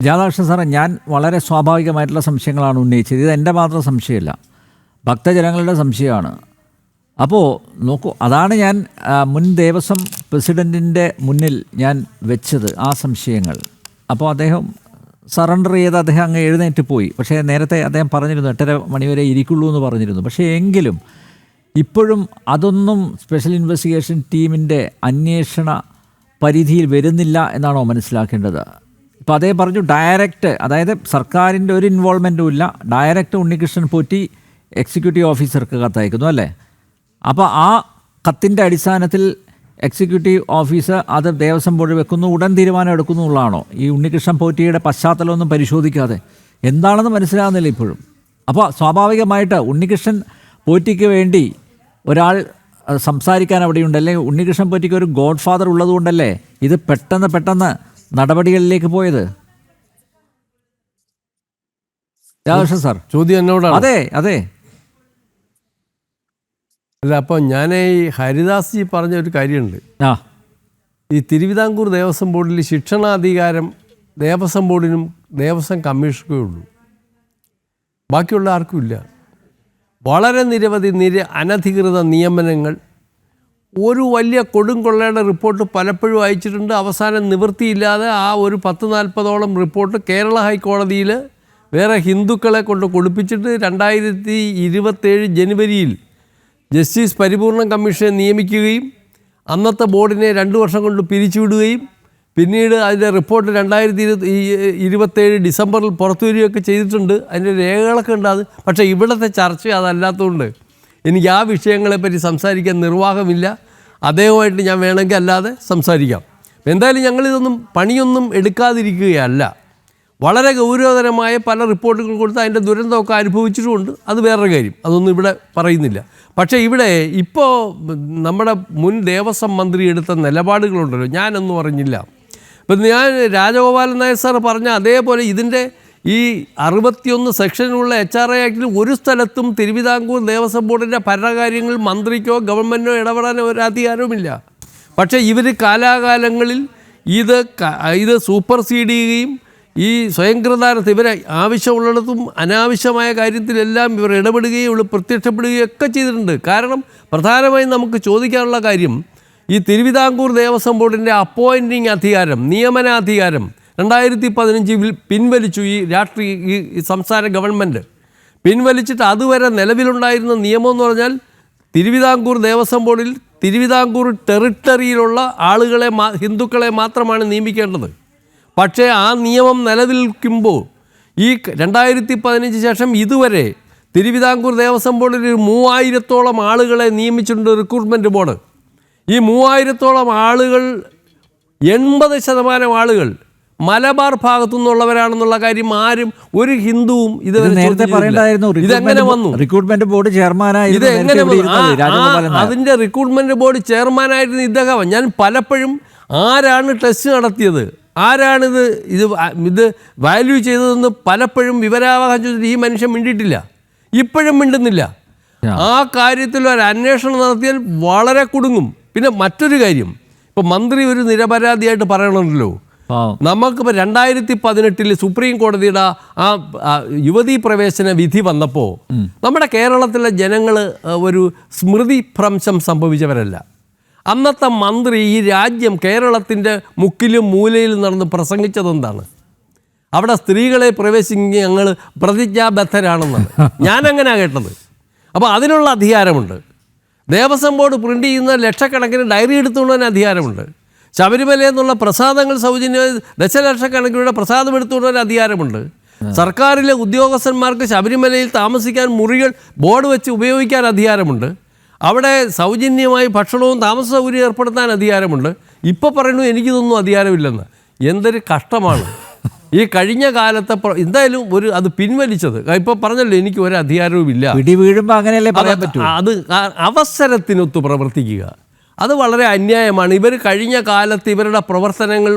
രാധാകൃഷ്ണൻ സാറേ, ഞാൻ വളരെ സ്വാഭാവികമായിട്ടുള്ള സംശയങ്ങളാണ് ഉന്നയിച്ചത്. ഇത് എൻ്റെ മാത്രം സംശയമല്ല, ഭക്തജനങ്ങളുടെ സംശയമാണ്. അപ്പോൾ നോക്കൂ, അതാണ് ഞാൻ മുൻ ദേവസ്വം പ്രസിഡൻറ്റിൻ്റെ മുന്നിൽ ഞാൻ വെച്ചത് ആ സംശയങ്ങൾ. അപ്പോൾ അദ്ദേഹം സറണ്ടർ ചെയ്ത് അദ്ദേഹം അങ്ങ് എഴുന്നേറ്റ് പോയി. പക്ഷേ നേരത്തെ അദ്ദേഹം പറഞ്ഞിരുന്നു 8:30 മണിവരെ ഇരിക്കുള്ളൂ എന്ന് പറഞ്ഞിരുന്നു. പക്ഷേ എങ്കിലും ഇപ്പോഴും അതൊന്നും സ്പെഷ്യൽ ഇൻവെസ്റ്റിഗേഷൻ ടീമിൻ്റെ അന്വേഷണ പരിധിയിൽ വരുന്നില്ല എന്നാണോ മനസ്സിലാക്കേണ്ടത്? ഇപ്പോൾ അദ്ദേഹം പറഞ്ഞു ഡയറക്റ്റ്, അതായത് സർക്കാരിൻ്റെ ഒരു ഇൻവോൾവ്മെൻറ്റും ഇല്ല, ഡയറക്റ്റ് ഉണ്ണികൃഷ്ണൻ പോറ്റി എക്സിക്യൂട്ടീവ് ഓഫീസർക്ക് കത്തയക്കുന്നു അല്ലേ? അപ്പോൾ ആ കത്തിൻ്റെ അടിസ്ഥാനത്തിൽ എക്സിക്യൂട്ടീവ് ഓഫീസർ അത് ദേവസ്വം ബോർഡ് വെക്കുന്നു, ഉടൻ തീരുമാനം എടുക്കുന്നു എന്നുള്ളതാണോ? ഈ ഉണ്ണികൃഷ്ണൻ പോറ്റിയുടെ പശ്ചാത്തലമൊന്നും പരിശോധിക്കാതെ എന്താണെന്ന് മനസ്സിലാകുന്നില്ല ഇപ്പോഴും. അപ്പോൾ സ്വാഭാവികമായിട്ട് ഉണ്ണികൃഷ്ണൻ പോറ്റിക്ക് വേണ്ടി ഒരാൾ സംസാരിക്കാൻ അവിടെയുണ്ട്, അല്ലെങ്കിൽ ഉണ്ണികൃഷ്ണൻ പോറ്റിക്ക് ഒരു ഗോഡ് ഫാദർ ഉള്ളതുകൊണ്ടല്ലേ ഇത് പെട്ടെന്ന് നടപടികളിലേക്ക് പോയത്? രാധാകൃഷ്ണൻ സാർ, ചോദ്യം എന്നോടാണ്. അതെ അതെ. അല്ല, അപ്പോൾ ഞാൻ ഈ ഹരിദാസ് ജി പറഞ്ഞ ഒരു കാര്യമുണ്ട്. ഈ തിരുവിതാംകൂർ ദേവസ്വം ബോർഡിൽ ശിക്ഷണാധികാരം ദേവസ്വം ബോർഡിനും ദേവസ്വം കമ്മീഷനും ഉള്ളൂ, ബാക്കിയുള്ള ആർക്കും ഇല്ല. വളരെ നിരവധി അനധികൃത നിയമനങ്ങൾ, ഒരു വലിയ കൊടുംകൊള്ളയുടെ റിപ്പോർട്ട് പലപ്പോഴും അയച്ചിട്ടുണ്ട്. അവസാനം നിവൃത്തിയില്ലാതെ ആ ഒരു 10-40ഓളം റിപ്പോർട്ട് കേരള ഹൈക്കോടതിയിൽ വേറെ ഹിന്ദുക്കളെ കൊണ്ട് കൊടുപ്പിച്ചിട്ട് 2027 ജനുവരിയിൽ ജസ്റ്റിസ് പരിപൂർണം കമ്മീഷനെ നിയമിക്കുകയും അന്നത്തെ ബോർഡിനെ 2 വർഷം കൊണ്ട് പിരിച്ചുവിടുകയും പിന്നീട് അതിൻ്റെ റിപ്പോർട്ട് 2027 ഡിസംബറിൽ പുറത്തുവരികയൊക്കെ ചെയ്തിട്ടുണ്ട്. അതിൻ്റെ രേഖകളൊക്കെ ഉണ്ട്. പക്ഷേ ഇവിടുത്തെ ചർച്ച അതല്ലാത്തതുകൊണ്ട് എനിക്ക് ആ വിഷയങ്ങളെപ്പറ്റി സംസാരിക്കാൻ നിർവാഹമില്ല. അദ്ദേഹമായിട്ട് ഞാൻ വേണമെങ്കിൽ അല്ലാതെ സംസാരിക്കാം. എന്തായാലും ഞങ്ങളിതൊന്നും പണിയൊന്നും എടുക്കാതിരിക്കുകയല്ല. വളരെ ഗൗരവതരമായ പല റിപ്പോർട്ടുകൾ കൊടുത്ത് അതിൻ്റെ ദുരന്തമൊക്കെ അനുഭവിച്ചിട്ടുമുണ്ട്. അത് വേറൊരു കാര്യം, അതൊന്നും ഇവിടെ പറയുന്നില്ല. പക്ഷേ ഇവിടെ ഇപ്പോൾ നമ്മുടെ മുൻ ദേവസ്വം മന്ത്രി എടുത്ത നിലപാടുകളുണ്ടല്ലോ, ഞാനൊന്നും പറഞ്ഞില്ല. ഇപ്പം ഞാൻ രാജഗോപാലൻ നായർ സാർ പറഞ്ഞ അതേപോലെ ഇതിൻ്റെ ഈ 61 സെക്ഷനുള്ള HRA ആക്ടിൽ ഒരു സ്ഥലത്തും തിരുവിതാംകൂർ ദേവസ്വം ബോർഡിൻ്റെ ഭരണകാര്യങ്ങൾ മന്ത്രിക്കോ ഗവൺമെൻറ്റിനോ ഇടപെടാനോ ഒരു അധികാരവുമില്ല. പക്ഷേ ഇവർ കാലാകാലങ്ങളിൽ ഇത് സൂപ്പർസീഡ് ചെയ്യുകയും ഈ സ്വയംകൃതാർത്ഥം ഇവരെ ആവശ്യമുള്ളിടത്തും അനാവശ്യമായ കാര്യത്തിലെല്ലാം ഇവർ ഇടപെടുകയും ഇവർ പ്രത്യക്ഷപ്പെടുകയും ഒക്കെ ചെയ്തിട്ടുണ്ട്. കാരണം പ്രധാനമായും നമുക്ക് ചോദിക്കാനുള്ള കാര്യം, ഈ തിരുവിതാംകൂർ ദേവസ്വം ബോർഡിൻ്റെ അപ്പോയിൻറ്റിങ് അധികാരം, നിയമനാധികാരം 2015 പിൻവലിച്ചു. ഈ സംസ്ഥാന ഗവൺമെൻറ് പിൻവലിച്ചിട്ട് അതുവരെ നിലവിലുണ്ടായിരുന്ന നിയമം എന്ന് പറഞ്ഞാൽ തിരുവിതാംകൂർ ദേവസ്വം ബോർഡിൽ തിരുവിതാംകൂർ ടെറിട്ടറിയിലുള്ള ആളുകളെ ഹിന്ദുക്കളെ മാത്രമാണ് നിയമിക്കേണ്ടത്. പക്ഷേ ആ നിയമം നിലനിൽക്കുമ്പോൾ ഈ 2015 ശേഷം ഇതുവരെ തിരുവിതാംകൂർ ദേവസ്വം ബോർഡിൽ 3000ഓളം ആളുകളെ നിയമിച്ചിട്ടുണ്ട് റിക്രൂട്ട്മെൻറ്റ് ബോർഡ്. ഈ 3000ഓളം ആളുകൾ 80% ആളുകൾ മലബാർ ഭാഗത്തു നിന്നുള്ളവരാണെന്നുള്ള കാര്യം ആരും ഒരു ഹിന്ദുവും ഇതെങ്ങനെ വന്നു? റിക്രൂട്ട്മെന്റ് ബോർഡ് ചെയർമാനായി ഇതെങ്ങനെ അതിൻ്റെ റിക്രൂട്ട്മെന്റ് ബോർഡ് ചെയർമാനായിരുന്നു ഇദ്ദേഹം. ഞാൻ പലപ്പോഴും ആരാണ് ടെസ്റ്റ് നടത്തിയത്, ആരാണിത് ഇത് വാല്യൂ ചെയ്തതെന്ന് പലപ്പോഴും വിവരാവകാശം ചോദിച്ചിട്ട് ഈ മനുഷ്യൻ മിണ്ടിയിട്ടില്ല, ഇപ്പോഴും മിണ്ടുന്നില്ല. ആ കാര്യത്തിൽ ഒരു അന്വേഷണം നടത്തിയാൽ വളരെ കുടുങ്ങും. പിന്നെ മറ്റൊരു കാര്യം, ഇപ്പം മന്ത്രി ഒരു നിരപരാധിയായിട്ട് പറയണമല്ലോ. നമുക്കിപ്പോൾ 2018 സുപ്രീം കോടതിയുടെ ആ യുവതീ പ്രവേശന വിധി വന്നപ്പോൾ നമ്മുടെ കേരളത്തിലെ ജനങ്ങൾ ഒരു സ്മൃതിഭ്രംശം സംഭവിച്ചവരല്ല. അന്നത്തെ മന്ത്രി ഈ രാജ്യം കേരളത്തിൻ്റെ മുക്കിലും മൂലയിലും നടന്ന് പ്രസംഗിച്ചതെന്താണ്? അവിടെ സ്ത്രീകളെ പ്രവേശിക്കുക ഞങ്ങൾ പ്രതിജ്ഞാബദ്ധരാണെന്നാണ് ഞാനങ്ങനെയാണ് കേട്ടത്. അപ്പോൾ അതിനുള്ള അധികാരമുണ്ട്. ദേവസ്വം ബോർഡ് പ്രിൻ്റ് ചെയ്യുന്ന ലക്ഷക്കണക്കിന് ഡയറി എടുത്തുകൊണ്ടുവന്ന അധികാരമുണ്ട്. ശബരിമലയിൽ നിന്നുള്ള പ്രസാദങ്ങൾ സൗജന്യ ദശലക്ഷക്കണക്കിനുള്ള പ്രസാദം എടുത്തുകൊണ്ടുവന്ന അധികാരമുണ്ട്. സർക്കാരിലെ ഉദ്യോഗസ്ഥന്മാർക്ക് ശബരിമലയിൽ താമസിക്കാൻ മുറികൾ ബോർഡ് വെച്ച് ഉപയോഗിക്കാൻ അധികാരമുണ്ട്. അവിടെ സൗജന്യമായി ഭക്ഷണവും താമസ സൗകര്യം ഏർപ്പെടുത്താൻ അധികാരമുണ്ട്. ഇപ്പോൾ പറയുന്നു എനിക്കിതൊന്നും അധികാരമില്ലെന്ന്. എന്തൊരു കഷ്ടമാണ് ഈ കഴിഞ്ഞ കാലത്തെ. എന്തായാലും അത് പിൻവലിച്ചത് ഇപ്പോൾ പറഞ്ഞല്ലോ, എനിക്ക് ഒരു അധികാരവും ഇല്ല. അത് അവസരത്തിനൊത്ത് പ്രവർത്തിക്കുക അത് വളരെ അന്യായമാണ്. ഇവർ കഴിഞ്ഞ കാലത്ത് ഇവരുടെ പ്രവർത്തനങ്ങൾ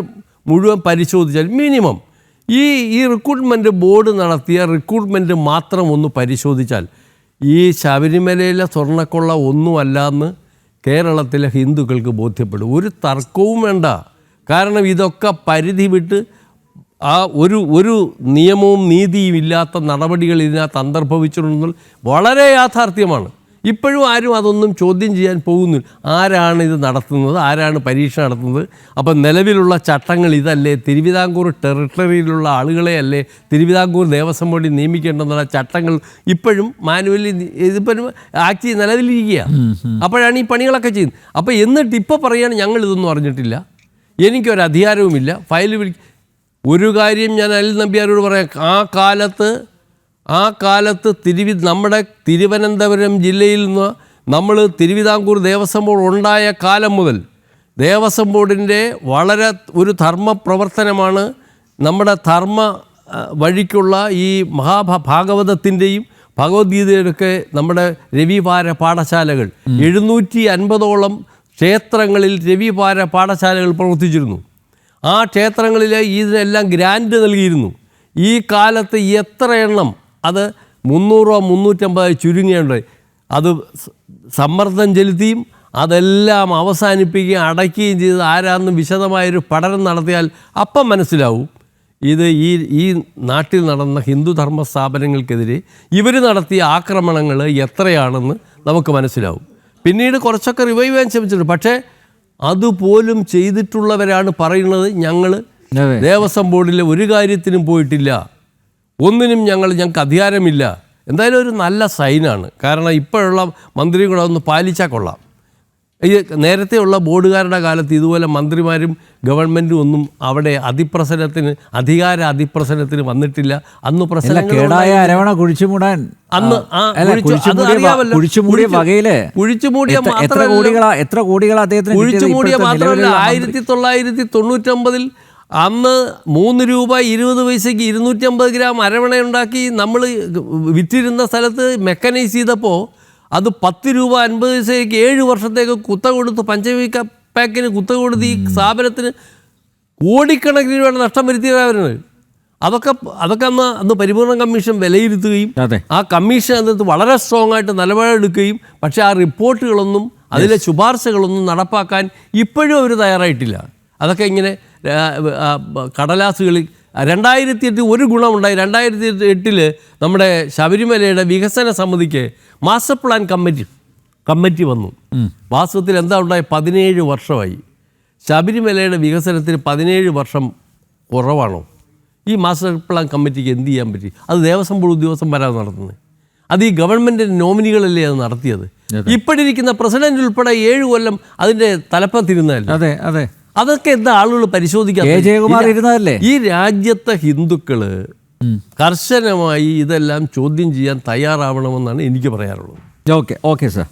മുഴുവൻ പരിശോധിച്ചാൽ മിനിമം ഈ റിക്രൂട്ട്മെൻറ്റ് ബോർഡ് നടത്തിയ റിക്രൂട്ട്മെൻറ്റ് മാത്രം ഒന്ന് പരിശോധിച്ചാൽ ഈ ശബരിമലയിലെ സ്വർണ്ണക്കൊള്ള ഒന്നുമല്ലെന്ന് കേരളത്തിലെ ഹിന്ദുക്കൾക്ക് ബോധ്യപ്പെടും. ഒരു തർക്കവും വേണ്ട. കാരണം ഇതൊക്കെ പരിധി വിട്ട് ആ ഒരു നിയമവും നീതിയും ഇല്ലാത്ത നടപടികൾ ഇതിനകത്ത് അന്തർഭവിച്ചിട്ടുണ്ടെന്ന് വളരെ യാഥാർത്ഥ്യമാണ്. ഇപ്പോഴും ആരും അതൊന്നും ചോദ്യം ചെയ്യാൻ പോകുന്നില്ല. ആരാണ് ഇത് നടത്തുന്നത്, ആരാണ് പരീക്ഷ നടത്തുന്നത്? അപ്പം നിലവിലുള്ള ചട്ടങ്ങൾ ഇതല്ലേ? തിരുവിതാംകൂർ ടെറിട്ടറിയിലുള്ള ആളുകളെ അല്ലേ തിരുവിതാംകൂർ ദേവസ്വം ബോർഡിൽ നിയമിക്കേണ്ടെന്നുള്ള ചട്ടങ്ങൾ ഇപ്പോഴും മാനുവലി ഇതിപ്പോഴും ആക്ട് നിലവിലിരിക്കുക. അപ്പോഴാണ് ഈ പണികളൊക്കെ ചെയ്യുന്നത്. അപ്പോൾ എന്നിട്ട് ഇപ്പോൾ പറയുകയാണ് ഞങ്ങൾ ഇതൊന്നും അറിഞ്ഞിട്ടില്ല, എനിക്കൊരു അധികാരവുമില്ല, ഫയൽ ഒരു കാര്യം ഞാൻ അനിൽ നമ്പ്യാരോട് പറയാം. ആ കാലത്ത് നമ്മുടെ തിരുവനന്തപുരം ജില്ലയിൽ നിന്ന് നമ്മൾ തിരുവിതാംകൂർ ദേവസ്വം ബോർഡ് ഉണ്ടായ കാലം മുതൽ ദേവസ്വം ബോർഡിൻ്റെ വളരെ ഒരു ധർമ്മ പ്രവർത്തനമാണ് നമ്മുടെ ധർമ്മ വഴിക്കുള്ള ഈ ഭാഗവതത്തിൻ്റെയും ഭഗവത്ഗീതയുടെയൊക്കെ നമ്മുടെ രവിവാര പാഠശാലകൾ 750ഓളം ക്ഷേത്രങ്ങളിൽ രവിവാര പാഠശാലകൾ പ്രവർത്തിച്ചിരുന്നു. ആ ക്ഷേത്രങ്ങളിൽ ഇതിനെല്ലാം ഗ്രാൻഡ് നൽകിയിരുന്നു. ഈ കാലത്ത് എത്ര എണ്ണം, അത് 300 350 ചുരുങ്ങിയുണ്ട്, അത് സമ്മർദ്ദം ചെലുത്തിയും അതെല്ലാം അവസാനിപ്പിക്കുകയും അടയ്ക്കുകയും ചെയ്ത് ആരാന്ന് വിശദമായൊരു പഠനം നടത്തിയാൽ അപ്പം മനസ്സിലാവും ഇത് ഈ നാട്ടിൽ നടന്ന ഹിന്ദുധർമ്മ സ്ഥാപനങ്ങൾക്കെതിരെ ഇവർ നടത്തിയ ആക്രമണങ്ങൾ എത്രയാണെന്ന് നമുക്ക് മനസ്സിലാവും. പിന്നീട് കുറച്ചൊക്കെ റിവൈവ് ചെയ്യാൻ ശ്രമിച്ചിട്ടുണ്ട്. പക്ഷേ അതുപോലും ചെയ്തിട്ടുള്ളവരാണ് പറയുന്നത് ഞങ്ങൾ ദേവസ്വം ബോർഡിലെ ഒരു കാര്യത്തിനും പോയിട്ടില്ല, ഒന്നിനും ഞങ്ങൾക്ക് അധികാരമില്ല. എന്തായാലും ഒരു നല്ല സൈനാണ്. കാരണം ഇപ്പോഴുള്ള മന്ത്രി കൂടെ ഒന്ന് പാലിച്ചാൽ കൊള്ളാം. ഈ നേരത്തെയുള്ള ബോർഡുകാരുടെ കാലത്ത് ഇതുപോലെ മന്ത്രിമാരും ഗവൺമെൻറ്റും ഒന്നും അവിടെ അധികാര അതിപ്രസരത്തിന് വന്നിട്ടില്ല. അന്ന് കുഴിച്ചുമൂടിയ മാത്രമല്ല 1999 അന്ന് 3 രൂപ 20 പൈസയ്ക്ക് 250 ഗ്രാം അരവണയുണ്ടാക്കി നമ്മൾ വിറ്റിരുന്ന സ്ഥലത്ത് മെക്കനൈസ് ചെയ്തപ്പോൾ അത് 10 രൂപ 50 പൈസയ്ക്ക് 7 വർഷത്തേക്ക് കുത്ത കൊടുത്ത് പഞ്ചമിക പാക്കിന് കുത്ത കൊടുത്ത് ഈ സ്ഥാപനത്തിന് കോടിക്കണക്കിന് രൂപയുടെ നഷ്ടം വരുത്തിയവരാണ്. അതൊക്കെ അന്ന് പരിപൂർണ കമ്മീഷൻ വിലയിരുത്തുകയും ആ കമ്മീഷൻ അതിനകത്ത് വളരെ സ്ട്രോങ് ആയിട്ട് നിലപാടെടുക്കുകയും പക്ഷേ ആ റിപ്പോർട്ടുകളൊന്നും അതിലെ ശുപാർശകളൊന്നും നടപ്പാക്കാൻ ഇപ്പോഴും അവർ തയ്യാറായിട്ടില്ല. അതൊക്കെ ഇങ്ങനെ കടലാസുകളിൽ 2008 ഒരു ഗുണമുണ്ടായി. 2008 നമ്മുടെ ശബരിമലയുടെ വികസന സമിതിക്ക് മാസ്റ്റർ പ്ലാൻ കമ്മിറ്റി വന്നു. വാസ്തവത്തിൽ എന്താ ഉണ്ടായി? 17 വർഷമായി. ശബരിമലയുടെ വികസനത്തിന് 17 വർഷം കുറവാണോ? ഈ മാസ്റ്റർ പ്ലാൻ കമ്മിറ്റിക്ക് എന്ത് ചെയ്യാൻ പറ്റി? അത് ദേവസ്വം ബോർഡ് ഉദ്യോഗസ്ഥന്മാരാണ് നടത്തുന്നത്. അത് ഈ ഗവൺമെൻറ്റിൻ്റെ നോമിനികളല്ലേ അത് നടത്തിയത്. ഇപ്പോഴിരിക്കുന്ന പ്രസിഡന്റ് ഉൾപ്പെടെ 7 കൊല്ലം അതിൻ്റെ തലപ്പത്തിരുന്നതല്ലേ. അതെ അതെ, അതൊക്കെ എന്താ ആളുകൾ പരിശോധിക്കാൻ? ഈ രാജ്യത്തെ ഹിന്ദുക്കൾ കർശനമായി ഇതെല്ലാം ചോദ്യം ചെയ്യാൻ തയ്യാറാവണമെന്നാണ് എനിക്ക് പറയാനുള്ളത്. Okay sir.